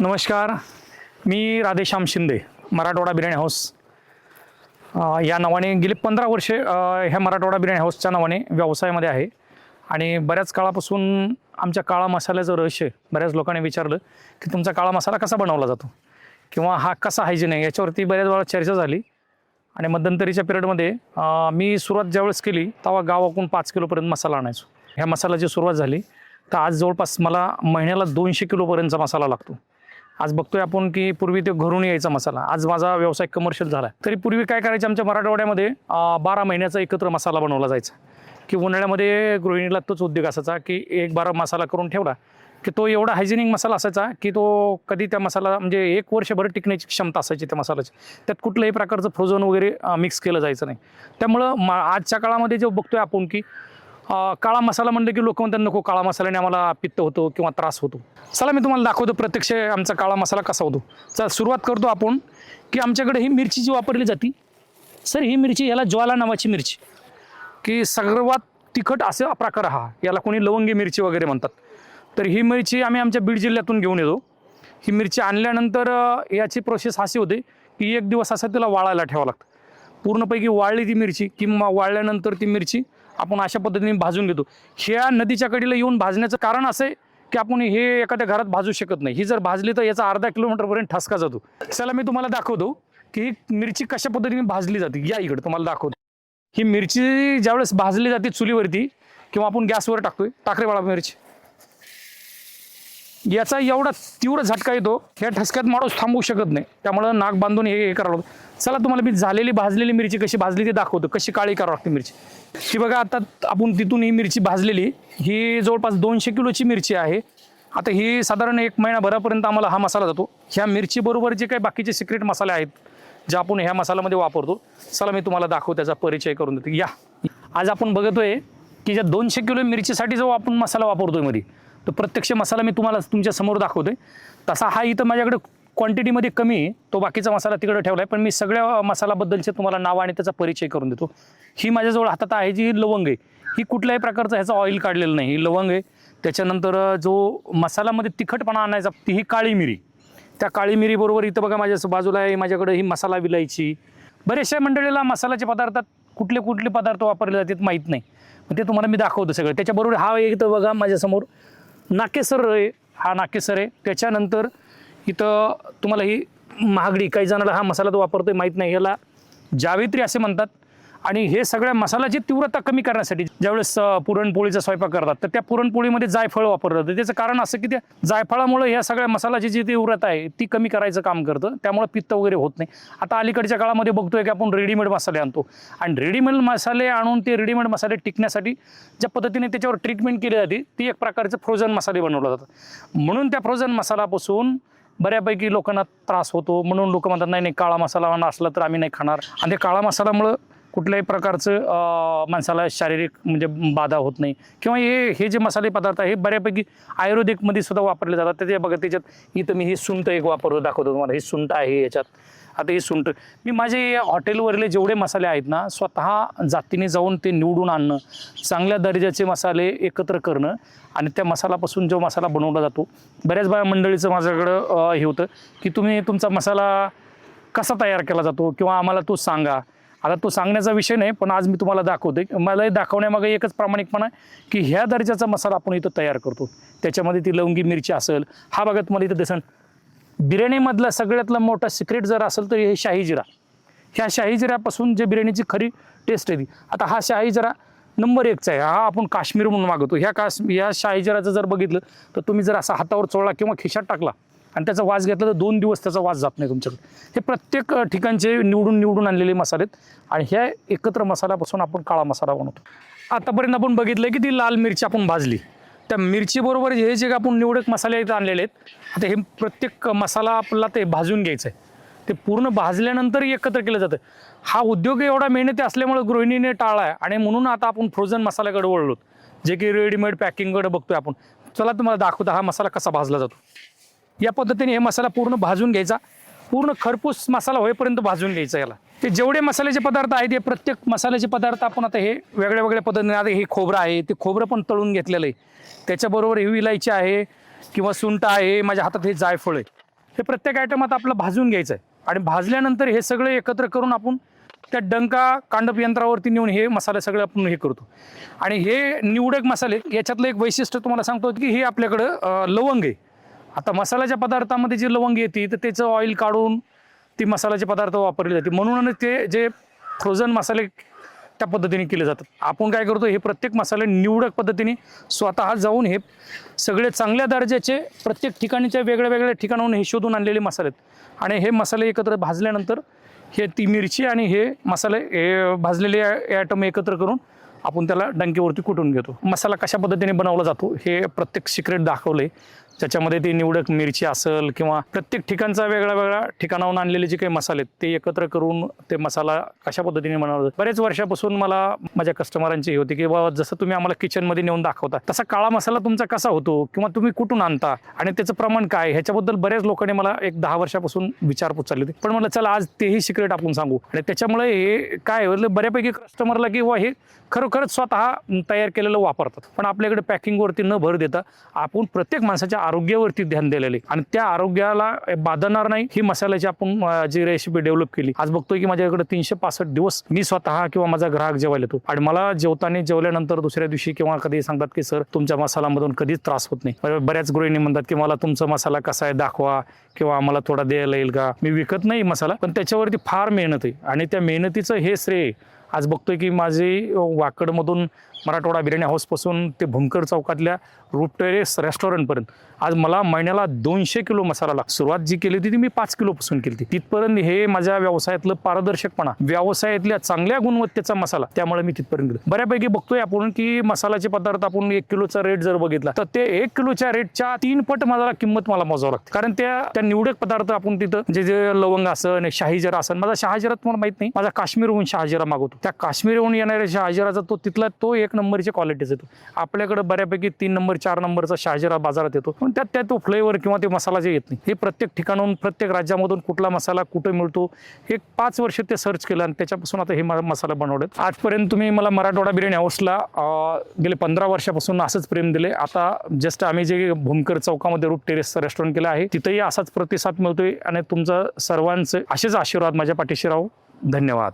नमस्कार, मी राधेश्याम शिंदे, मराठवाडा बिर्याणी हाऊस या नावाने गेली 15 वर्षे ह्या मराठवाडा बिर्याणी हाऊसच्या नावाने व्यवसायामध्ये आहे. आणि बऱ्याच काळापासून आमच्या काळा मसाल्याचं रहस्य बऱ्याच लोकांनी विचारलं की तुमचा काळा मसाला कसा बनवला जातो किंवा हा कसा हायजीन आहे, याच्यावरती बऱ्याच वेळा चर्चा झाली. आणि मध्यंतरीच्या पिरियडमध्ये मी सुरुवात ज्यावेळेस केली तेव्हा गावाकडून 5 किलोपर्यंत मसाला आणायचो. ह्या मसाल्याची सुरुवात झाली तर आज जवळपास मला महिन्याला 200 किलोपर्यंतचा मसाला लागतो. आज बघतोय आपण की पूर्वी ते घरून यायचा मसाला, आज माझा व्यवसाय कमर्शियल झाला. तरी पूर्वी काय करायचे, आमच्या मराठवाड्यामध्ये 12 महिन्याचा एकत्र मसाला बनवला जायचा. की उन्हाळ्यामध्ये गृहिणीला तोच उद्योग असायचा की 1-12 मसाला करून ठेवला की तो एवढा हायजेनिक मसाला असायचा की तो कधी त्या मसाला म्हणजे 1 वर्षभर टिकण्याची क्षमता असायची त्या मसाल्याची. त्यात कुठल्याही प्रकारचं फ्रोझन वगैरे मिक्स केलं जायचं नाही. त्यामुळं आजच्या काळामध्ये जे बघतोय आपण की काळा मसाला म्हणलं की लोक म्हणतात नको, काळा मसाल्याने आम्हाला पित्त होतो किंवा त्रास होतो. चला मी तुम्हाला दाखवतो प्रत्यक्ष आमचा काळा मसाला कसा होतो. चला सुरुवात करतो आपण की आमच्याकडे ही मिरची जी वापरली जाते सर, ही मिरची याला ज्वाला नावाची मिरची की सर्वात तिखट असा प्रकार हा, याला कोणी लवंगी मिरची वगैरे म्हणतात. तर ही मिरची आम्ही आमच्या बीड जिल्ह्यातून घेऊन येतो. ही मिरची आणल्यानंतर याची प्रोसेस अशी होते की 1 दिवस असं तिला वाळायला ठेवावं लागतं. पूर्णपैकी वाळली ती मिरची किंवा वाळल्यानंतर ती मिरची आपण अशा पद्धतीने भाजून घेतो. ह्या नदीच्या कडेला येऊन भाजण्याचं कारण असं आहे की आपण हे एखाद्या घरात भाजू शकत नाही. ही जर भाजली तर याचा अर्धा किलोमीटरपर्यंत ठसका जातो. चला मी तुम्हाला दाखवतो की ही मिरची कशा पद्धतीने भाजली जाते. या इकडे तुम्हाला दाखवतो. ही मिरची ज्यावेळेस भाजली जाते चुलीवरती किंवा आपण गॅसवर टाकतोय, टाकरे बाळा मिरची, याचा एवढा तीव्र झटका येतो, ह्या ठसक्यात माणूस थांबवू शकत नाही. त्यामुळं नाक बांधून हे करावं लागतं. चला तुम्हाला मी झालेली भाजलेली मिरची कशी भाजली ते दाखवतो, कशी काळी करावं लागते मिरची. ती बघा, आता आपण तिथून ही मिरची भाजलेली, ही जवळपास 200 किलोची मिरची आहे. आता ही साधारण 1 महिनाभरापर्यंत आम्हाला हा मसाला जातो. ह्या मिरचीबरोबर जे काही बाकीचे सिक्रेट मसाले आहेत जे आपण ह्या मसाल्यामध्ये वापरतो, चला मी तुम्हाला दाखवतो, त्याचा परिचय करून देतो. या आज आपण बघतोय की ज्या 200 किलो मिरचीसाठी जो आपण मसाला वापरतोय मध्ये, तो प्रत्यक्ष मसाला मी तुम्हाला तुमच्या समोर दाखवतोय. तसा हा इथं माझ्याकडे क्वांटिटीमध्ये कमी आहे, तो बाकीचा मसाला तिकडे ठेवला आहे. पण मी सगळ्या मसाल्याबद्दलचे तुम्हाला नाव आणि त्याचा परिचय करून देतो. ही माझ्याजवळ हातात आहे जी लवंग आहे, ही कुठल्याही प्रकारचं ह्याचा ऑइल काढलेलं नाही, ही लवंग आहे. त्याच्यानंतर जो मसाल्यामध्ये तिखटपणा आणायचा ती ही काळी मिरी, त्या काळी मिरीबरोबर इथं बघा माझ्या बाजूला आहे माझ्याकडे ही मसाला विलायची. बरेचशा मंडळीला मसाल्याच्या पदार्थात कुठले कुठले पदार्थ वापरले जातात माहीत नाही, ते तुम्हाला मी दाखवतो सगळं. त्याच्याबरोबर हा इथं बघा माझ्यासमोर नाकेसर आहे, हा नाकेसर आहे. त्याच्यानंतर इथं तुम्हाला ही महागडी, काही जणाला हा मसाला तो वापरतोय माहीत नाही, याला जावित्री असे म्हणतात. आणि हे सगळ्या मसाल्याची तीव्रता कमी करण्यासाठी ज्यावेळेस पुरणपोळीचा स्वयंपाक करतात तर त्या पुरणपोळीमध्ये जायफळ वापरलं जातं. त्याचं कारण असं की त्या जायफळामुळे ह्या सगळ्या मसाल्याची जी तीव्रता आहे ती कमी करायचं काम करतं, त्यामुळे पित्त वगैरे होत नाही. आता अलीकडच्या काळामध्ये बघतोय की आपण रेडीमेड मसाले आणतो आणि रेडीमेड मसाले आणून ते रेडीमेड मसाले टिकण्यासाठी ज्या पद्धतीने त्याच्यावर ट्रीटमेंट केली जाते ती एक प्रकारचं फ्रोझन मसाले बनवले जातात. म्हणून त्या फ्रोझन मसाल्यापासून बऱ्यापैकी लोकांना त्रास होतो. म्हणून लोक म्हणतात नाही नाही, काळा मसाला नसला तर आम्ही नाही खाणार. आणि त्या काळा मसाल्यामुळं कुठल्याही प्रकारचं माणसाला शारीरिक म्हणजे बाधा होत नाही. किंवा हे जे मसाले पदार्थ आहे हे बऱ्यापैकी आयुर्वेदिकमध्ये सुद्धा वापरले जातात. त्याच्या बघा, त्याच्यात इथं मी ही सुंठ एक वापरतो, दाखवतो तुम्हाला. ही सुंठ आहे याच्यात. आता ही सुंठ मी माझे हॉटेलवरले जेवढे मसाले आहेत ना, स्वतः जातीने जाऊन ते निवडून आणणं, चांगल्या दर्जाचे मसाले एकत्र करणं आणि त्या मसाल्यापासून जो मसाला बनवला जातो. बऱ्याच बाया मंडळीचं माझ्याकडं हे होतं की तुम्ही तुमचा मसाला कसा तयार केला जातो किंवा आम्हाला तो सांगा. आता तो सांगण्याचा विषय नाही, पण आज मी तुम्हाला दाखवतोय. मला दाखवण्यामागे एकच प्रामाणिकपणा की ह्या दर्जाचा मसाला आपण इथं तयार करतो. त्याच्यामध्ये ती लवंगी मिरची असेल, हा बघा तुम्हाला इथं दिसन. बिर्याणीमधला सगळ्यातला मोठा सिक्रेट जर असेल तर हे शाही जिरा. ह्या शाही जिऱ्यापासून जे बिर्याणीची खरी टेस्ट आहे ती. आता हा शाही जिरा नंबर 1चा आहे. हा आपण काश्मीर म्हणून मागवतो. ह्या शाही जिराचं जर बघितलं तर तुम्ही जर असा हातावर चोळला किंवा खिशात टाकला आणि त्याचा वास घेतला तर 2 दिवस त्याचा वास जात नाही तुमच्याकडे. हे प्रत्येक ठिकाणचे निवडून आणलेले मसाले आहेत आणि ह्या एकत्र मसाल्यापासून आपण काळा मसाला बनवतो. आतापर्यंत आपण बघितलं की ती लाल मिरची आपण भाजली, त्या मिरचीबरोबर हे जे आपण निवडक मसाले इथं आणलेले आहेत, आता हे प्रत्येक मसाला आपल्याला ते भाजून घ्यायचं आहे. ते पूर्ण भाजल्यानंतर एकत्र केलं जातं. हा उद्योग एवढा मेहनती असल्यामुळे गृहिणीने टाळला आहे आणि म्हणून आता आपण फ्रोझन मसाल्याकडे वळलो, जे की रेडीमेड पॅकिंगकडे बघतोय आपण. चला तुम्हाला दाखवतो हा मसाला कसा भाजला जातो. या पद्धतीने हे मसाला पूर्ण भाजून घ्यायचा, पूर्ण खरपूस मसाला होईपर्यंत भाजून घ्यायचा. याला ते जेवढे मसाल्याचे पदार्थ आहेत, हे प्रत्येक मसाल्याचे पदार्थ आपण आता हे वेगळ्या वेगळ्या पद्धतीने, आता हे खोबरं आहे, ते खोबरं पण तळून घेतलेलं आहे. त्याच्याबरोबर ही इलायची आहे किंवा सुंठ आहे, माझ्या हातात हे जायफळ आहे. हे प्रत्येक आयटम आता आपलं भाजून घ्यायचं आहे आणि भाजल्यानंतर हे सगळे एकत्र करून आपण त्या डंका कांडप यंत्रावरती नेऊन हे मसाले सगळे आपण हे करतो. आणि हे निवडक मसाले याच्यातलं एक वैशिष्ट्य तुम्हाला सांगतो की हे आपल्याकडं लवंग आहे. आता मसाल्याच्या पदार्थामध्ये जी लवंग येते तर त्याचं ऑइल काढून ती मसाल्याचे पदार्थ वापरले जाते, म्हणूनच ते जे फ्रोझन मसाले त्या पद्धतीने केले जातात. आपण काय करतो, हे प्रत्येक मसाले निवडक पद्धतीने स्वतः जाऊन हे सगळे चांगल्या दर्जाचे प्रत्येक ठिकाणीच्या वेगळ्या वेगळ्या ठिकाणाहून हे शोधून आणलेले मसाले आहेत. आणि हे मसाले एकत्र भाजल्यानंतर हे ती मिरची आणि हे मसाले हे भाजलेले आयटम एकत्र करून आपण त्याला डंकेवरती कुटून घेतो. मसाला कशा पद्धतीने बनवला जातो हे प्रत्येक सिक्रेट दाखवले, त्याच्यामध्ये ते निवडक मिरची असेल किंवा प्रत्येक ठिकाणचा वेगळा वेगळा ठिकाणाहून आणलेले जे काही मसाले ते एकत्र करून ते मसाला कशा पद्धतीने बनवला जातो. बरेच वर्षापासून मला माझ्या कस्टमरांची हे होती की बाबा जसं तुम्ही आम्हाला किचनमध्ये नेऊन दाखवता तसा काळा मसाला तुमचा कसा होतो किंवा तुम्ही कुठून आणता आणि त्याचं प्रमाण काय, ह्याच्याबद्दल बऱ्याच लोकांनी मला एक 10 वर्षापासून विचारपूस चालली होती. पण मला चला आज तेही सिक्रेट आपण सांगू. आणि त्याच्यामुळे हे काय बऱ्यापैकी कस्टमरला की हे खरोखरच स्वतः तयार केलेलं वापरतात. पण आपल्याकडे पॅकिंगवरती न भर देता आपण प्रत्येक माणसाच्या आरोग्यावरती ध्यान दिलेले आणि त्या आरोग्याला बाधणार नाही ही मसाल्याची आपण जी रेसिपी डेव्हलप केली. आज बघतोय की माझ्याकडे 365 दिवस मी स्वतः किंवा माझा ग्राहक जेवायला येतो आणि मला जेवल्यानंतर दुसऱ्या दिवशी किंवा कधी सांगतात की सर तुमच्या मसाल्यामधून कधीच त्रास होत नाही. बऱ्याच गृहिणी म्हणतात की मला तुमचा मसाला कसा आहे दाखवा किंवा आम्हाला थोडा द्यायला येईल का. मी विकत नाही मसाला, पण त्याच्यावरती फार मेहनत आहे आणि त्या मेहनतीचं हे श्रेय आज बघतोय की माझे वाकडमधून मराठवाडा बिर्याणी हाऊसपासून ते भूमकर चौकातल्या रूट टेरेस रेस्टॉरंटपर्यंत आज मला महिन्याला 200 किलो मसाला लागतो. सुरुवात जी केली होती ती मी 5 किलोपासून केली होती. तिथपर्यंत हे माझ्या व्यवसायातलं पारदर्शकपणा, व्यवसायातल्या चांगल्या गुणवत्तेचा मसाला, त्यामुळे मी तिथपर्यंत गेलो. बऱ्यापैकी बघतोय आपण की मसाल्याचे पदार्थ आपण 1 किलोचा रेट जर बघितला तर ते 1 किलोच्या रेटच्या 3 पट मला किंमत मोजावं लागते. कारण त्या निवडक पदार्थ आपण तिथं जे लवंग असन, शहाजिरा असन, माझा शहाजिरा तुम्हाला माहित नाही, माझा काश्मीरहून शहाजिरा मागवतो. त्या काश्मीरहून येणाऱ्या शहाजिराचा तो 1 नंबरची क्वालिटीच येतो. आपल्याकडे बऱ्यापैकी 3 नंबर 4 नंबरचा शहाजिरा बाजारात येतो, पण त्यात तो फ्लेवर किंवा ते मसाला जे येत नाही. हे प्रत्येक ठिकाणून प्रत्येक राज्यामधून कुठला मसाला कुठे मिळतो एक 5 वर्ष ते सर्च केलं आणि त्याच्यापासून आता हे मसाला बनवले. आजपर्यंत तुम्ही मला मराठवाडा बिर्याणी हाऊसला गेले 15 वर्षापासून असंच प्रेम दिले. आता जस्ट आम्ही जे भूमकर चौकामध्ये रूट टेरेसचं रेस्टॉरंट केलं आहे तिथेही असाच प्रतिसाद मिळतोय आणि तुमचं सर्वांचे असेच आशीर्वाद माझ्या पाठीशी राहू. धन्यवाद.